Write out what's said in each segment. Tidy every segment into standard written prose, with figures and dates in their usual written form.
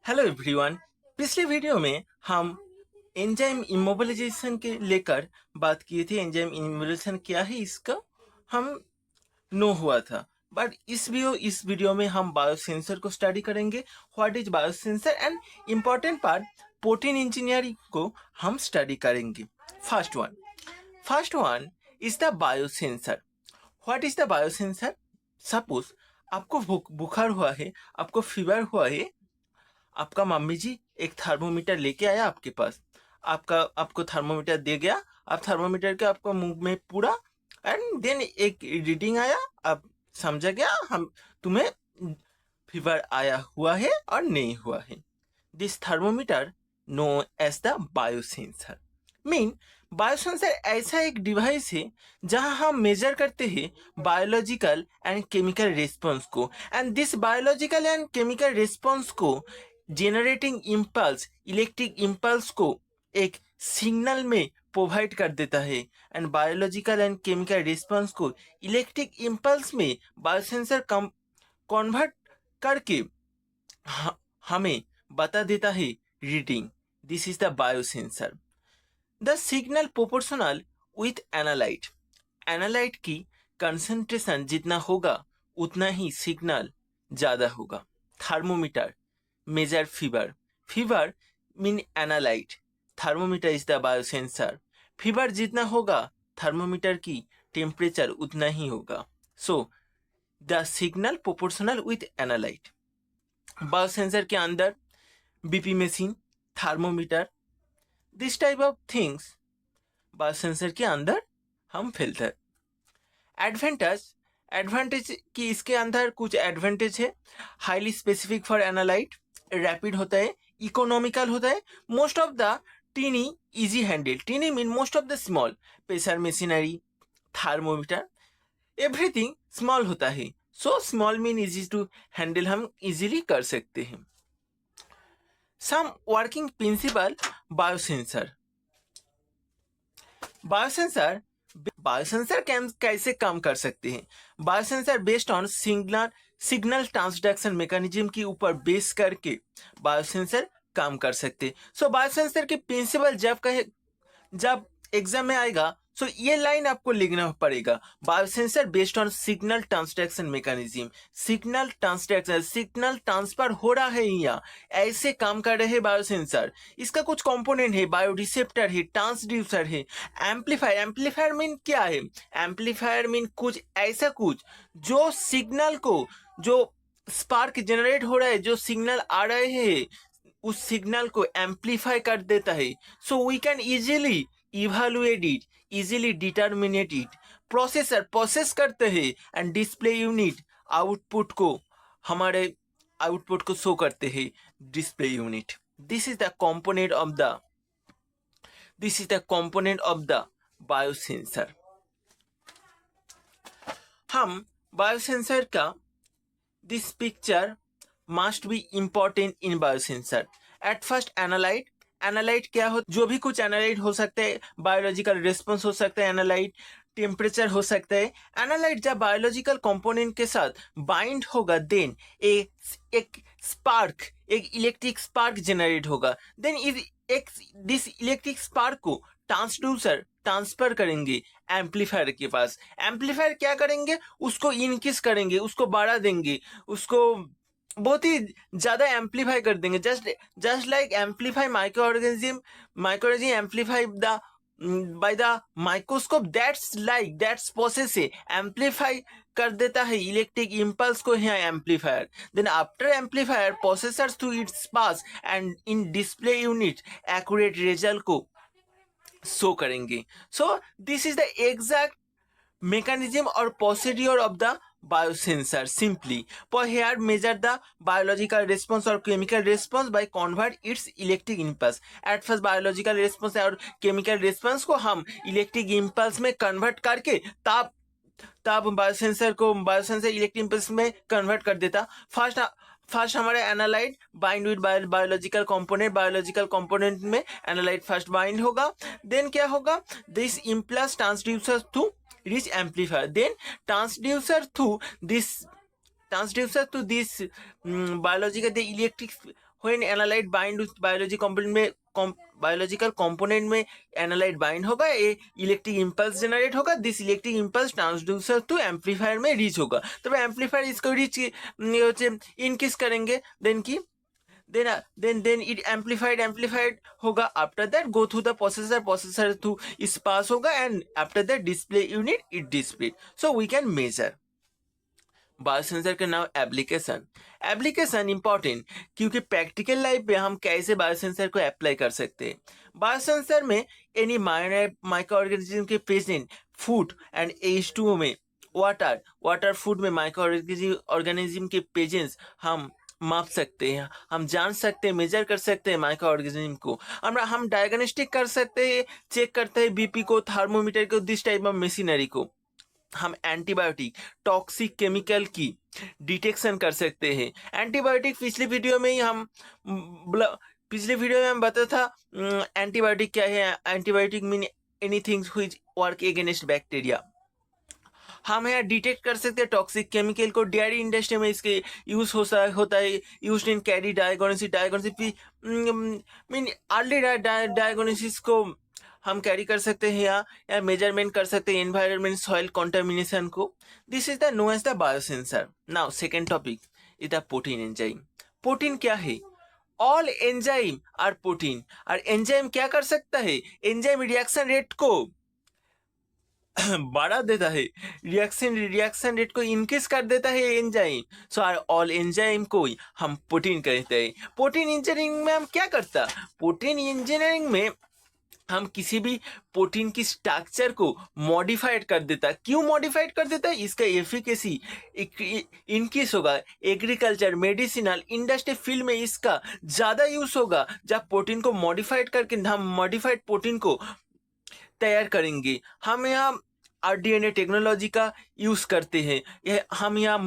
Hello everyone. पिछले video में हम एंजाइम इमोबिलाइजेशन के लेकर बात किए थे। एंजाइम इमोबिलाइजेशन क्या है इसका हम नो हुआ था। बट इस वीडियो में हम बायोसेंसर को स्टडी करेंगे। What is biosensor and important part protein engineering को हम स्टडी करेंगे। First one is the biosensor. What is the biosensor? Suppose आपको बुखार हुआ है, आपको फीवर हुआ है, आपका मम्मी जी एक थर्मोमीटर लेके आया आपके पास। आपको थर्मोमीटर दे गया। आप थर्मोमीटर के आपको मुंह में पूरा एंड देन एक रीडिंग आया। आप समझा गया हम तुम्हें फीवर आया हुआ है और नहीं हुआ है। This thermometer know as the biosensor. Mean biosensor ऐसा एक डिवाइस है जहां हम मेजर करते हैं बायोलॉजिकल एंड केमिकल रिस्पॉन्स को, and this biological and chemical response को जेनरेटिंग इम्पल्स, इलेक्ट्रिक इम्पल्स को एक सिग्नल में प्रोवाइड कर देता है, and biological and chemical response को इलेक्ट्रिक इम्पल्स में बायोसेंसर कन्वर्ट करके हमें बता देता है reading. This is the biosensor. The signal proportional with analyte. Analyte की कंसंट्रेशन जितना होगा उतना ही सिग्नल ज़्यादा होगा। Thermometer measure fever. Fever mean analyte, thermometer is the biosensor. Fever जितना होगा थर्मोमीटर की टेम्परेचर उतना ही होगा। So the signal proportional with analyte. Biosensor के अंदर BP machine, thermometer, this type of things biosensor के अंदर हम फिल्टर। एडवांटेज कि इसके अंदर कुछ एडवांटेज है। Highly specific for analyte, rapid होता है, इकोनॉमिकल होता है, most of the tiny easy handle. Tiny mean most of the small. Pressure machinery, thermometer, everything small होता है। So small mean easy to handle, हम इजीली कर सकते हैं। Some working principle biosensor. Biosensor कैसे काम कर सकते हैं? Biosensor based on signal transduction mechanism के ऊपर बेस करके बायोसेंसर काम कर सकते हैं। सो बायोसेंसर के प्रिंसिपल जब एग्जाम में आएगा सो ये लाइन आपको लिखना पड़ेगा। Biosensor based on signal transduction mechanism. Signal transfer हो रहा है यहाँ, ऐसे काम कर रहे हैं बायोसेंसर। इसका कुछ कंपोनेंट है, बायोरिसेप्टर है, ट्रांसड्यूसर है, एम्पलीफायर। एम्पलीफायर मीन क्या है? एम्पलीफायर मीन कुछ ऐसा कुछ जो सिग्नल को, जो स्पार्क जनरेट हो रहा है, जो सिग्नल आ रहे हैं उस सिग्नल को एम्पलीफाई कर देता है। So we can easily evaluate it, easily determinate it. Processor process करते हैं एंड डिस्प्ले यूनिट हमारे आउटपुट को शो करते हैं display unit. This is the component of the biosensor. हम बायोसेंसर का this picture must be important in biosensor. At first analyte. Analyte क्या हो? जो भी कुछ एनालाइट हो सकता है, बायोलॉजिकल रिस्पॉन्स हो सकता है, एनालाइट टेम्परेचर हो सकता है। एनालाइट जब बायोलॉजिकल कंपोनेंट के साथ बाइंड होगा देन एक इलेक्ट्रिक स्पार्क जनरेट होगा। देन दिस इलेक्ट्रिक स्पार्क को ट्रांसड्यूसर ट्रांसफर करेंगे एम्पलीफायर के पास। एम्पलीफायर क्या करेंगे? उसको इनक्रीज करेंगे, उसको बढ़ा देंगे, उसको बहुत ही ज्यादा एम्पलीफाई कर देंगे। Just like amplify microorganism amplify by the microscope. That's process से एम्पलीफाई कर देता है इलेक्ट्रिक इम्पल्स को यहाँ amplifier. Then after amplifier processors through its pass and in display unit accurate result को शो करेंगे। So this is the exact mechanism or procedure of the biosensor. Simply for here measure the biological response or chemical response by convert its electric impulse. At first biological response और chemical response को हम electric impulse में convert करके तब biosensor electric impulse में convert कर देता। First हमारे analyte bind with biological component में एनालाइट फर्स्ट बाइंड होगा। देन क्या होगा? This impulse transducer to reach amplifier, then transducer to this biological the when analyte bind with biological component में analyte bind होगा, ये इलेक्ट्रिक इम्पल्स जनरेट होगा, this electric impulse transducer to amplifier में reach होगा। तो amplifier इसको reach increase करेंगे, then it amplified होगा, after that go through the processor through इस पास होगा, and after that display unit it displayed, so we can measure। Biosensor का नाम एप्लीकेशन इंपॉर्टेंट, क्योंकि प्रैक्टिकल लाइफ में हम कैसे बायोसेंसर को अप्लाई कर सकते हैं। बायोसेंसर में एनी माइक्रो ऑर्गेनिज्म के प्रेजेंट फूड एंड H2O में वाटर फूड में माइक्रो ऑर्गेनिज्म के प्रेजेंस हम माप सकते हैं, हम जान सकते हैं, मेजर कर सकते हैं माइक्रो ऑर्गेनिज्म को। हम डायग्नोस्टिक कर सकते हैं, चेक करते हैं बीपी को, थर्मोमीटर को, दिस टाइप ऑफ मशीनरी को। हम एंटीबायोटिक टॉक्सिक केमिकल की डिटेक्शन कर सकते हैं। एंटीबायोटिक पिछले वीडियो में हम बताया था एंटीबायोटिक क्या है। Antibiotic mean anything which work against bacteria. हम यहाँ डिटेक्ट कर सकते हैं टॉक्सिक केमिकल को। डेयरी इंडस्ट्री में इसके यूज होता है, use in carry diagnosis mean early diagnosis को हम कैरी कर सकते हैं, या मेजरमेंट कर सकते हैं एनवायरनमेंट सॉइल कॉन्टामिनेशन को। This is the know as the biosensor. Now second topic is the protein enzyme. Protein क्या है? All enzyme are protein. और एंजाइम क्या कर सकता है? एंजाइम रिएक्शन रेट को बढ़ा देता है, रिएक्शन रेट को इंक्रीज कर देता है enzyme. So are all enzyme को हम प्रोटीन कहते हैं। प्रोटीन इंजीनियरिंग में हम क्या करता? प्रोटीन इंजीनियरिंग में हम किसी भी प्रोटीन की स्ट्रक्चर को मॉडिफाइड कर देता। क्यों मॉडिफाइड कर देता है? इसका एफिकेसी इंक्रीज होगा। एग्रीकल्चर, मेडिसिनल, इंडस्ट्री फील्ड में इसका ज़्यादा यूज होगा। जब प्रोटीन को मॉडिफाइड करके हम मॉडिफाइड प्रोटीन को तैयार करेंगे। हम यहाँ RDNA टेक्नोलॉजी का यूज़ करते हैं, हम यहाँ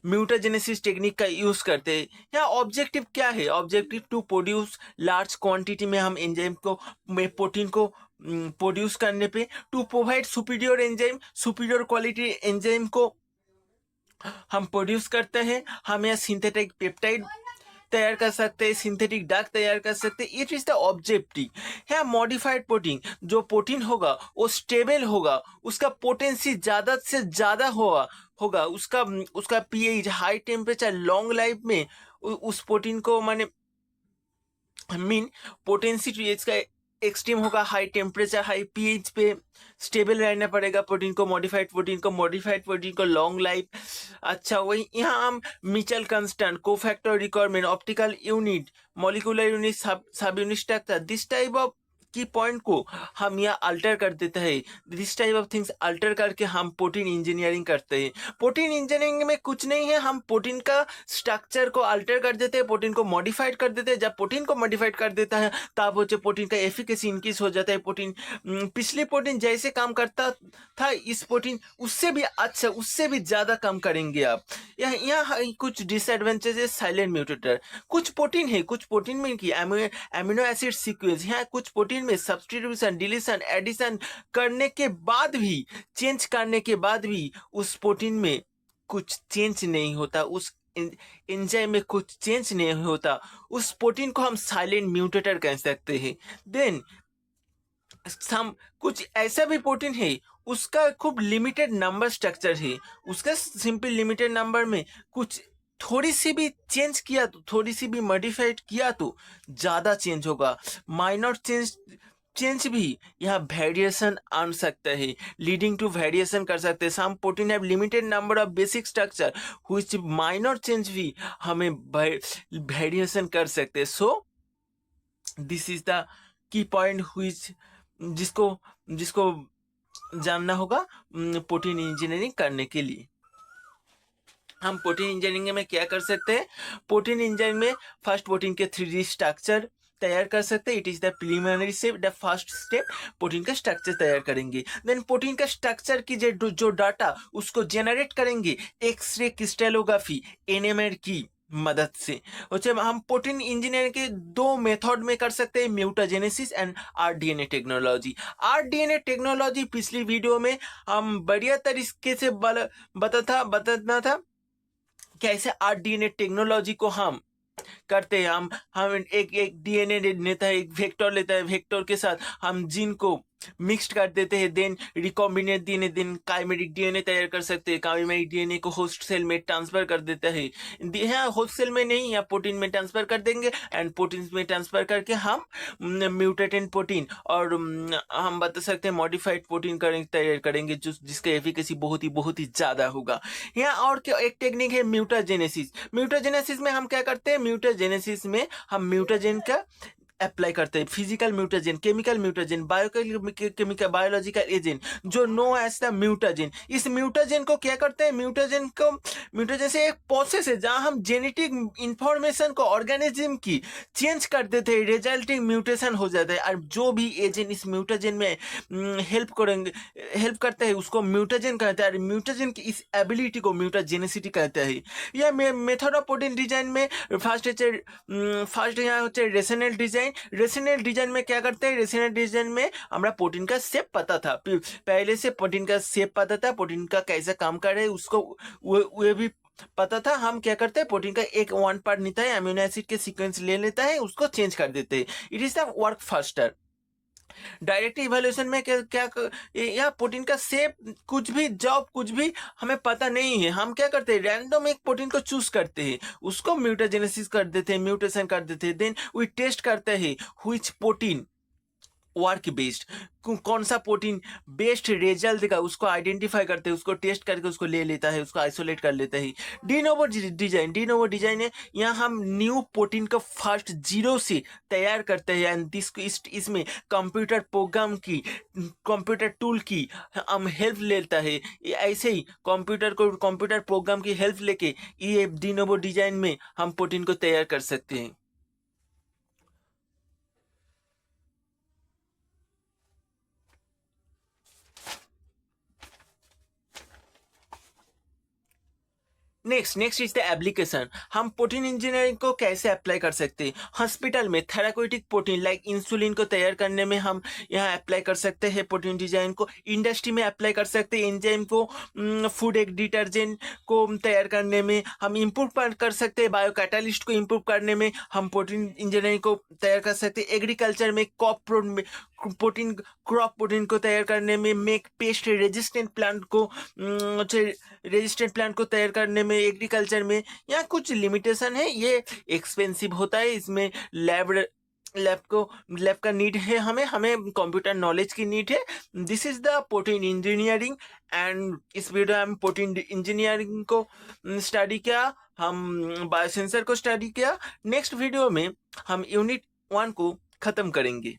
म्यूटाजेनेसिस टेक्निक का यूज़ करते हैं। यहाँ ऑब्जेक्टिव क्या है? Objective to produce large quantity में हम एंजाइम को प्रोटीन को प्रोड्यूस करने पे, to provide superior enzyme, superior quality enzyme को हम प्रोड्यूस करते हैं। हम यहाँ सिंथेटिक पेप्टाइड तैयार कर सकते हैं, सिंथेटिक ड्रग तैयार कर सकते हैं। इट इज द ऑब्जेक्टिव है। मॉडिफाइड प्रोटीन, जो प्रोटीन होगा वो स्टेबल होगा, उसका पोटेंसी ज़्यादा से ज़्यादा होगा, उसका pH, high temperature, long life में उस प्रोटीन को पोटेंसी इसका एक्सट्रीम होगा, हाई टेम्परेचर, हाई pH पे स्टेबल रहना पड़ेगा प्रोटीन को, मॉडिफाइड प्रोटीन को लॉन्ग लाइफ। अच्छा, वही यहाँ हम Mitchell constant, cofactor requirement, optical unit, molecular unit, सब unit structure, this type of की पॉइंट को हम यहाँ अल्टर कर देते हैं। This type of things alter करके हम प्रोटीन इंजीनियरिंग करते हैं। प्रोटीन इंजीनियरिंग में कुछ नहीं है, हम प्रोटीन का स्ट्रक्चर को अल्टर कर देते हैं, प्रोटीन को मॉडिफाइड कर देते हैं। जब प्रोटीन को मॉडिफाइड कर देता है तब वो प्रोटीन का एफिकेसी इंक्रीज हो जाता है। प्रोटीन पिछले प्रोटीन जैसे काम करता था, इस प्रोटीन उससे भी अच्छा, उससे भी ज़्यादा काम करेंगे आप। यहाँ कुछ डिसएडवांटेजेस साइलेंट म्यूटेटर। कुछ प्रोटीन में कि एमिनो एसिड सीक्वेंस, यहाँ कुछ प्रोटीन में सब्स्टिट्यूशन, डिलीशन, एडिशन करने के बाद भी, चेंज करने के बाद भी उस प्रोटीन में कुछ चेंज नहीं होता, उस एंजाइम में कुछ चेंज नहीं होता, उस प्रोटीन को हम साइलेंट म्यूटेटर कह सकते हैं। देन कुछ ऐसा भी प्रोटीन है, उसका खूब लिमिटेड नंबर स्ट्रक्चर है, उसका सिंपल लिमिटेड नंबर में कुछ थोड़ी सी भी चेंज किया तो, थोड़ी सी भी मॉडिफाइड किया तो ज़्यादा चेंज होगा। माइनर चेंज भी यहाँ वेरिएशन आन सकता है, लीडिंग टू वेरिएशन कर सकते हैं। Some protein have limited number of basic structure which minor change भी हमें वेरिएशन कर सकते हैं। So this is the key point which जिसको जानना होगा प्रोटीन इंजीनियरिंग करने के लिए। हम प्रोटीन इंजीनियरिंग में क्या कर सकते हैं? प्रोटीन इंजीनियरिंग में फर्स्ट प्रोटीन के 3D स्ट्रक्चर तैयार कर सकते हैं। It is the preliminary step, the first step protein का स्ट्रक्चर तैयार करेंगे। देन प्रोटीन का स्ट्रक्चर की जो डाटा उसको जेनरेट करेंगे एक्सरे क्रिस्टलोग्राफी, NMR की मदद से। हम प्रोटीन इंजीनियरिंग के 2 मेथड में कर सकते हैं, mutagenesis and RDNA technology. RDNA technology पिछली वीडियो में हम बढ़िया तरीके से बताना था कैसे RDNA टेक्नोलॉजी को हम करते हैं। हम एक एक डीएनए लेता है, एक वेक्टर लेता है, वेक्टर के साथ हम जीन को मिक्स्ड कर देते हैं, then recombinant DNA, then chimeric DNA तैयार कर सकते हैं। काइमेटिक डीएनए को होस्ट सेल में ट्रांसफर कर देता है। यहाँ होस्ट सेल में नहीं, यहाँ प्रोटीन में ट्रांसफर कर देंगे, एंड प्रोटीन में ट्रांसफर करके हम म्यूटेटेड प्रोटीन और हम बता सकते हैं मॉडिफाइड प्रोटीन तैयार करेंगे, जिसका एफिकेसी बहुत ही ज़्यादा होगा। यहाँ और क्या एक टेक्निक है, म्यूटाजेनेसिस। म्यूटाजेनेसिस में हम क्या करते हैं, म्यूटाजेनेसिस में हम म्यूटाजेन का अप्लाई करते हैं, physical mutagen, chemical mutagen, biochemical biological agent जो नो एज द म्यूटाजेन। इस म्यूटाजेन को क्या करते हैं, म्यूटाजेन से एक प्रोसेस है जहां हम जेनेटिक इंफॉर्मेशन को ऑर्गेनिज्म की चेंज कर देते हैं, रिजल्टिंग म्यूटेशन हो जाता है। और जो भी एजेंट इस म्यूटाजेन में हेल्प करता है उसको म्यूटाजेन कहता है। म्यूटाजेन की इस एबिलिटी को म्यूटाजेनेसिटी कहता है। यह मेथड ऑफ प्रोटीन डिजाइन में फर्स्ट यहाँ होता है रेशनल डिजाइन। रेशनल डिजाइन में क्या करते हैं, रेशनल डिजाइन में हमारा प्रोटीन का शेप पता था, पहले से प्रोटीन का शेप पता था, प्रोटीन का कैसे काम कर रहा है उसको वो भी पता था। हम क्या करते हैं, प्रोटीन का एक वन पार्ट लेता है, अमीनो एसिड के सीक्वेंस ले लेता है, उसको चेंज कर देते हैं। It is the work faster. Direct evaluation में क्या या प्रोटीन का शेप कुछ भी हमें पता नहीं है। हम क्या करते हैं, रैंडम एक प्रोटीन को चूज करते हैं, उसको म्यूटाजेनेसिस कर देते हैं, म्यूटेशन कर देते हैं, देन वी टेस्ट करते हैं व्हिच प्रोटीन वर्क बेस्ड, कौन सा प्रोटीन बेस्ट रिजल्ट देगा, उसको आइडेंटिफाई करते हैं, उसको टेस्ट करके उसको ले लेता है, उसको आइसोलेट कर लेता है। डी नोवो डिजाइन है, यहाँ हम न्यू प्रोटीन को फर्स्ट जीरो से तैयार करते हैं, एंड इसमें कंप्यूटर टूल की हम हेल्प लेता है। ऐसे ही कंप्यूटर प्रोग्राम की हेल्प लेके ये डी नोवो डिजाइन में हम प्रोटीन को तैयार कर सकते हैं। Next is the application. हम प्रोटीन इंजीनियरिंग को कैसे अप्लाई कर सकते हैं, हॉस्पिटल में थेराप्यूटिक प्रोटीन लाइक इंसुलिन को तैयार करने में हम यहाँ अप्लाई कर सकते हैं प्रोटीन डिजाइन को। इंडस्ट्री में अप्लाई कर सकते हैं एंजाइम को, फूड एक डिटर्जेंट को तैयार करने में हम इम्प्रूव कर सकते हैं, बायो कैटालिस्ट को इम्प्रूव करने में हम प्रोटीन इंजीनियरिंग को तैयार कर सकते हैं। एग्रीकल्चर में क्रॉप प्रोटीन को तैयार करने में, मेक पेस्ट रेजिस्टेंट प्लांट को तैयार करने में, एग्रीकल्चर में यहाँ कुछ लिमिटेशन है, ये एक्सपेंसिव होता है, इसमें लैब का नीड है, हमें कंप्यूटर नॉलेज की नीड है। This is the protein engineering, and इस वीडियो में हम प्रोटीन इंजीनियरिंग को स्टडी किया, हम बायोसेंसर को स्टडी किया। नेक्स्ट वीडियो में हम यूनिट 1 को खत्म करेंगे।